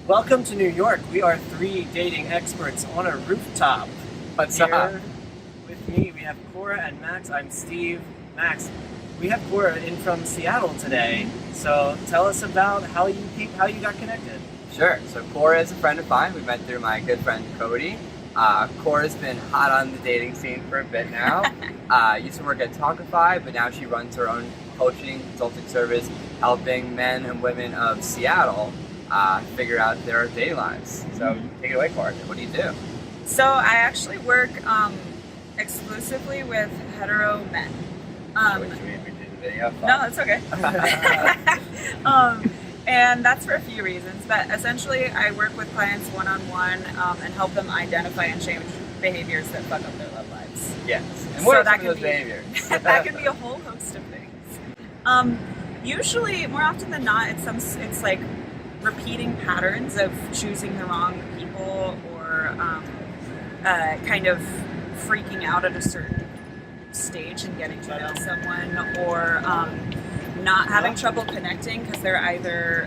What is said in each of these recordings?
Welcome to New York. We are three dating experts on a rooftop. What's Here up? with me, we have Cora and Max. I'm Steve. Max, we have Cora in from Seattle today. So tell us about how you got connected. Sure. So Cora is a friend of mine. We met through my good friend Cody. Cora's been hot on the dating scene for a bit now. Used to work at Talkify, but now she runs her own coaching consulting service, helping men and women of Seattle figure out their dating lives. So take it away, Cora. What do you do? So I actually work exclusively with hetero men. We did the video. No, it's okay. And that's for a few reasons, but essentially I work with clients one-on-one and help them identify and change behaviors that fuck up their love lives. Yes. And what So are that some of those could be- behaviors? That can be a whole host of things. Usually, more often than not, it's like repeating patterns of choosing the wrong people or kind of freaking out at a certain stage and getting to know someone, or not having trouble connecting because they're either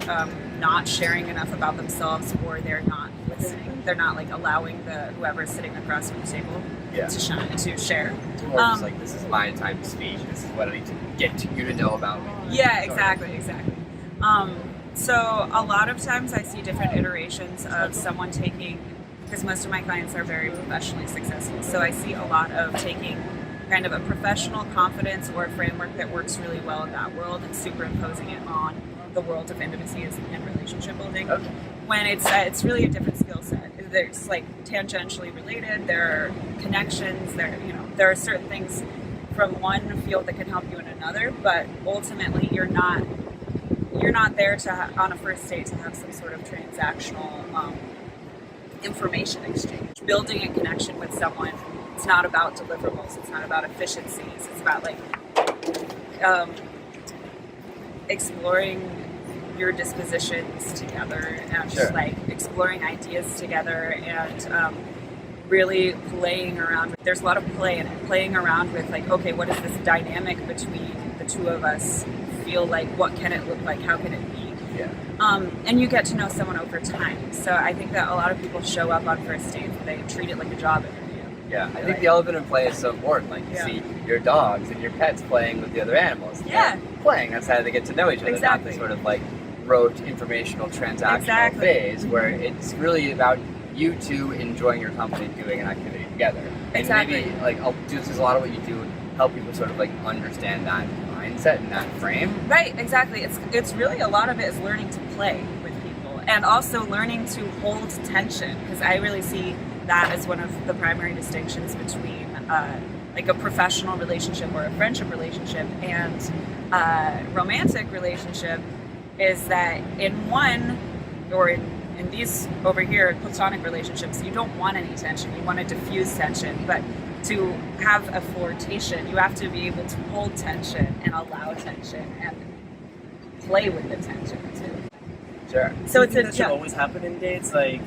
not sharing enough about themselves or they're not listening. They're not like allowing whoever's sitting across from the table to share. Or just like, this is my time to speak. This is what I need to get to you to know about me. Yeah, exactly. So a lot of times I see different iterations of someone taking, because most of my clients are very professionally successful, so I see a lot of taking kind of a professional confidence or a framework that works really well in that world and superimposing it on the world of intimacy and relationship building. Okay. When it's really a different skill set. There's like tangentially related. There are connections. There are certain things from one field that can help you in another, but ultimately you're not there to on a first date to have some sort of transactional information exchange. Building a connection with someone, it's not about deliverables, it's not about efficiencies, it's about like exploring your dispositions together and Sure. like exploring ideas together and really playing around. There's a lot of play in it, playing around with like, okay, what is this dynamic between the two of us feel like? What can it look like? How can it be? Yeah. And you get to know someone over time. So I think that a lot of people show up on first dates and they treat it like a job interview. Yeah, I think the elephant in play is so important. Like, you see your dogs and your pets playing with the other animals. Yeah. They're playing. That's how they get to know each other. Exactly. Not the sort of like rote informational transactional Exactly. phase where it's really about you two enjoying your company, doing an activity together. Exactly. And maybe like just a lot of what you do help people sort of like understand that mindset and that frame. Right, exactly. It's really a lot of it is learning to play with people and also learning to hold tension, because I really see that as one of the primary distinctions between like a professional relationship or a friendship relationship and a romantic relationship, is that in one or in these over here platonic relationships, you don't want any tension, you want to diffuse tension, but to have a flirtation, you have to be able to hold tension and allow tension and play with the tension too. Sure. So Do you think that should always happen in dates. Like,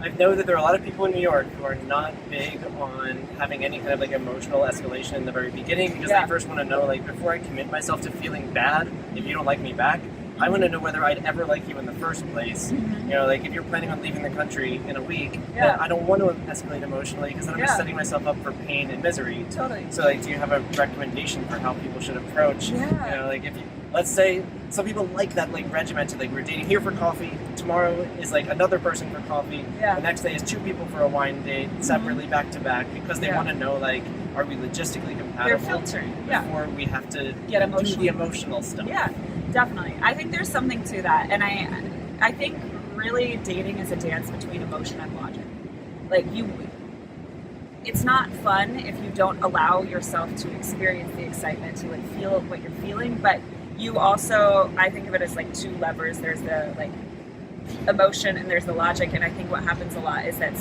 I know that there are a lot of people in New York who are not big on having any kind of like emotional escalation in the very beginning, because they first want to know, like, before I commit myself to feeling bad if you don't like me back, I want to know whether I'd ever like you in the first place. Mm-hmm. You know, like if you're planning on leaving the country in a week, then I don't want to escalate emotionally, because then I'm just setting myself up for pain and misery. Totally. So, like, do you have a recommendation for how people should approach? You know, like if you, let's say some people like that, like regimented, like we're dating here for coffee, tomorrow is like another person for coffee, the next day is two people for a wine date separately, back to back, because they want to know, like, are we logistically compatible? They're filtering before we have to get do the emotional stuff. Yeah, definitely. I think there's something to that, and I think really dating is a dance between emotion and logic. Like it's not fun if you don't allow yourself to experience the excitement, to like feel what you're feeling, but you also, I think of it as like two levers. There's the like emotion and there's the logic, and I think what happens a lot is that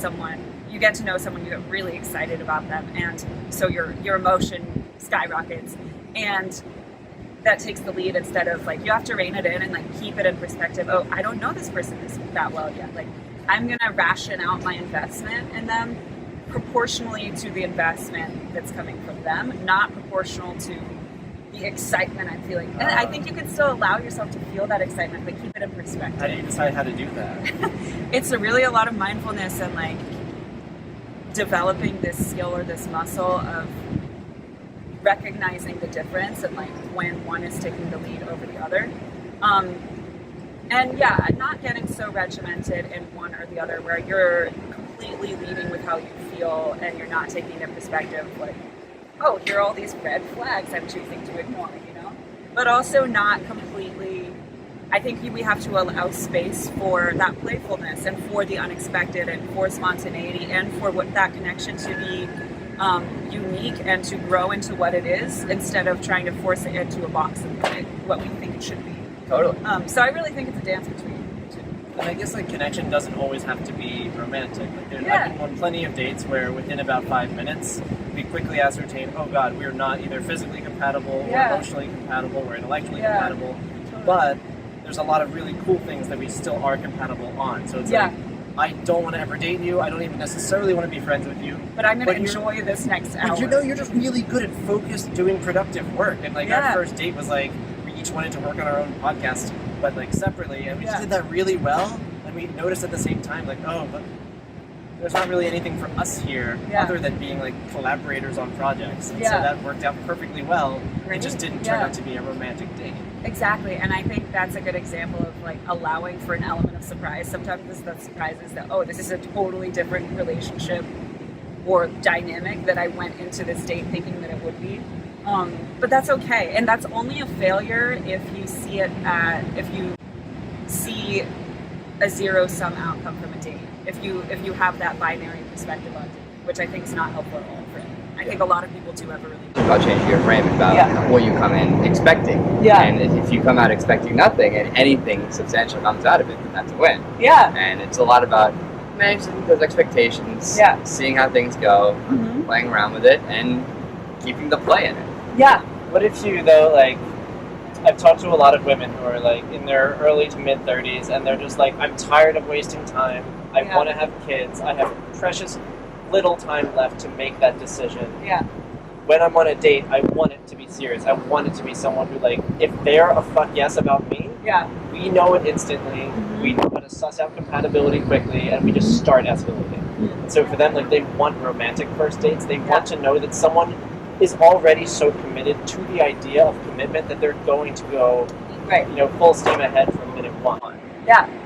you get to know someone, you get really excited about them, and so your emotion skyrockets, and that takes the lead, instead of like you have to rein it in and like keep it in perspective. Oh, I don't know this person that well yet. Like, I'm gonna ration out my investment in them proportionally to the investment that's coming from them, not proportional to the the excitement I'm feeling. And I think you can still allow yourself to feel that excitement, but keep it in perspective. How do you decide how to do that? It's really a lot of mindfulness and like developing this skill or this muscle of recognizing the difference and like when one is taking the lead over the other. And yeah, not getting so regimented in one or the other where you're completely leading with how you feel and you're not taking a perspective like, oh, here are all these red flags I'm choosing to ignore, you know? But also not completely, I think we have to allow space for that playfulness and for the unexpected and for spontaneity and for what that connection to be unique and to grow into what it is instead of trying to force it into a box of what we think it should be. Totally. So I really think it's a dance between the two. And I guess like connection doesn't always have to be romantic. Like I've been on plenty of dates where within about 5 minutes we quickly ascertain, oh God, we're not either physically compatible, or emotionally compatible, or intellectually compatible. Totally. But there's a lot of really cool things that we still are compatible on. So it's like, I don't want to ever date you. I don't even necessarily want to be friends with you. But I'm going to enjoy this next hour. But you know, you're just really good at focused doing productive work. And like our first date was like, we each wanted to work on our own podcast, but like separately. And we just did that really well. And we noticed at the same time, like, oh, but there's not really anything for us here other than being like collaborators on projects. And so that worked out perfectly well. It just didn't turn out to be a romantic date. Exactly, and I think that's a good example of like allowing for an element of surprise. Sometimes the surprise is that, oh, this is a totally different relationship or dynamic that I went into this date thinking that it would be. But that's okay, and that's only a failure if you see it if you see a zero-sum outcome from a date. If you have that binary perspective on dating, which I think is not helpful at all for it. I think a lot of people do ever really about changing your frame about what you come in expecting. And if you come out expecting nothing and anything substantial comes out of it, then that's a win. And it's a lot about managing those expectations, seeing how things go, playing around with it, and keeping the play in it. What if you, though, like, I've talked to a lot of women who are, like, in their early to mid-30s, and they're just like, I'm tired of wasting time. I want to have kids. I have precious little time left to make that decision. When I'm on a date, I want it to be serious. I want it to be someone who, like, if they're a fuck yes about me, we know it instantly. We know how to suss out compatibility quickly, and we just start escalating. So for them, like, they want romantic first dates. They want to know that someone is already so committed to the idea of commitment that they're going to go, you know, full steam ahead from minute one.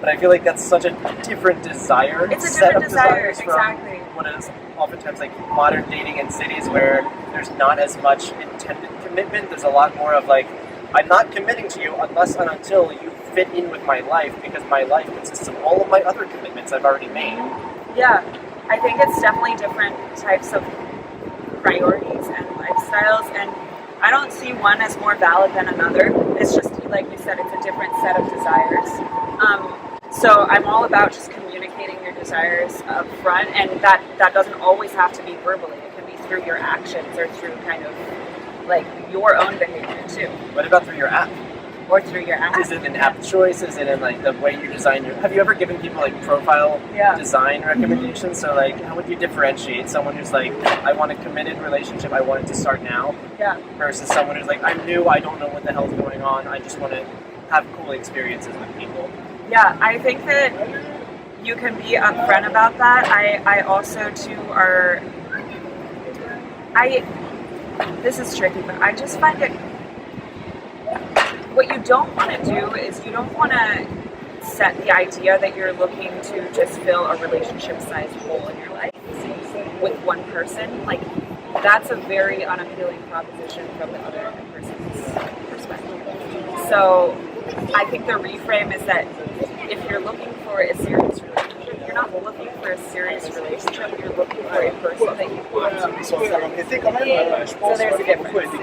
But I feel like that's such a different desire. It's a different desire, exactly. What is oftentimes like modern dating in cities where there's not as much intended commitment. There's a lot more of like, I'm not committing to you unless and until you fit in with my life, because my life consists of all of my other commitments I've already made. I think it's definitely different types of priorities and lifestyles, and I don't see one as more valid than another. It's just, like you said, it's a different set of desires. So I'm all about just communicating your desires up front, and that doesn't always have to be verbally. It can be through your actions or through kind of like your own behavior too. What about through your app? Or through your app. Is it an app choice? Is it in like the way you design your... Have you ever given people like profile design recommendations? So like, how would you differentiate someone who's like, I want a committed relationship, I want it to start now, versus someone who's like, I'm new, I don't know what the hell's going on, I just want to have cool experiences with people? I think that you can be upfront about that. I also too this is tricky, but I just find it, what you don't want to do is you don't want to set the idea that you're looking to just fill a relationship-sized hole in your life with one person. Like, that's a very unappealing proposition from the other person's perspective. So I think the reframe is that if you're looking for a serious relationship, you're not looking for a serious relationship, you're looking for a person that you want to be. So there's a difference.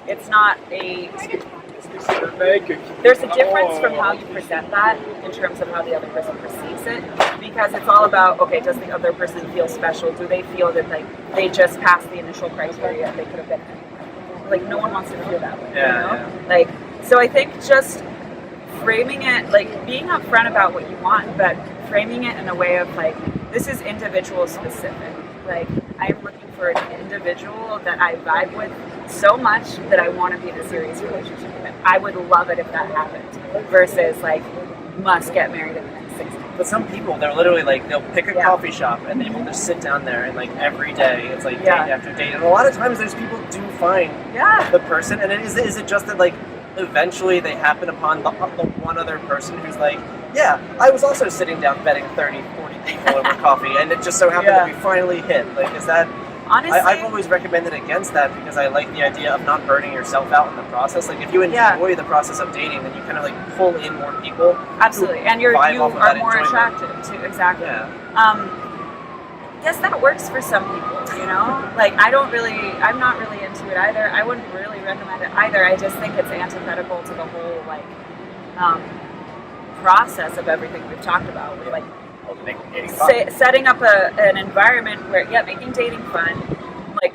It's not a... There's a difference from how you present that in terms of how the other person perceives it, because it's all about, okay, does the other person feel special? Do they feel that like they just passed the initial criteria and they could have been anywhere? Like, no one wants to feel that way, you know? Like, so I think just framing it, like being upfront about what you want, but framing it in a way of like, this is individual specific. Like, I'm looking for an individual that I vibe with so much that I want to be in a serious relationship with him. I would love it if that happened versus like must get married in the next 6 months. But some people, they're literally like, they'll pick a coffee shop and they will just sit down there and like every day it's like date after date. And a lot of times there's people do find the person, and is it just that like eventually they happen upon the one other person who's like, yeah, I was also sitting down betting 30, 40 people over coffee, and it just so happened that we finally hit. Like, is that... Honestly, I've always recommended against that because I like the idea of not burning yourself out in the process. Like, if you enjoy the process of dating, then you kind of like pull in more people. Absolutely, and you are more attractive too. Exactly. Guess that works for some people, you know? Like, I'm not really into it either. I wouldn't really recommend it either. I just think it's antithetical to the whole, like, process of everything we've talked about. Like, setting up an environment where, making dating fun, like,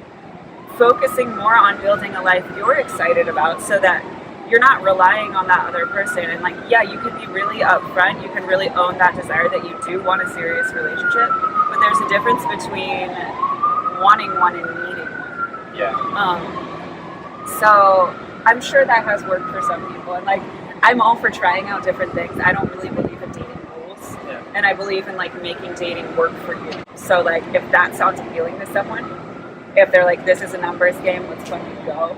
focusing more on building a life you're excited about so that you're not relying on that other person. And, like, you can be really upfront. You can really own that desire that you do want a serious relationship. But there's a difference between wanting one and needing one. So I'm sure that has worked for some people. And, like, I'm all for trying out different things. I don't really believe in dating rules. And I believe in, like, making dating work for you. So, like, if that sounds appealing to someone, if they're like, this is a numbers game, let's fucking go,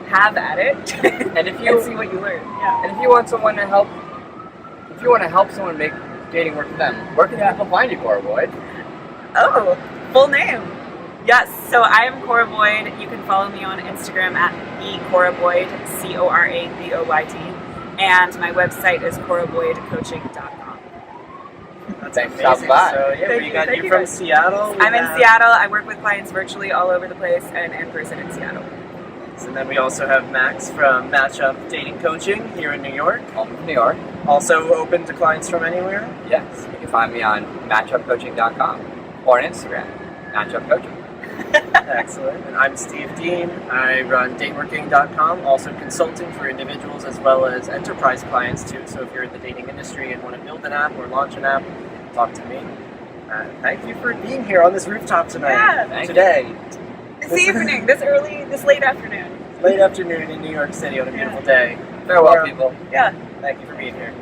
have at it. And if you see what you learn. And if you want someone to help, if you want to help someone make dating work for them, where can people find you, Cora Boyd? Oh, full name. Yes, so I am Cora Boyd. You can follow me on Instagram at @Cora_Boyd, CORABOYD, and my website is coraboydcoaching.com. That's amazing. So you're from Seattle? I'm in Seattle. I work with clients virtually all over the place and in person in Seattle. And then we also have Max from Matchup Dating Coaching here in New York. I'm from New York. Also open to clients from anywhere? Yes. You can find me on matchupcoaching.com or on Instagram, matchupcoaching. Excellent. And I'm Steve Dean. I run dateworking.com, also consulting for individuals as well as enterprise clients too. So if you're in the dating industry and want to build an app or launch an app, talk to me. Thank you for being here on this rooftop tonight. Today. This evening, this late afternoon. Late afternoon in New York City on a beautiful day. Farewell, people. Thank you for being here.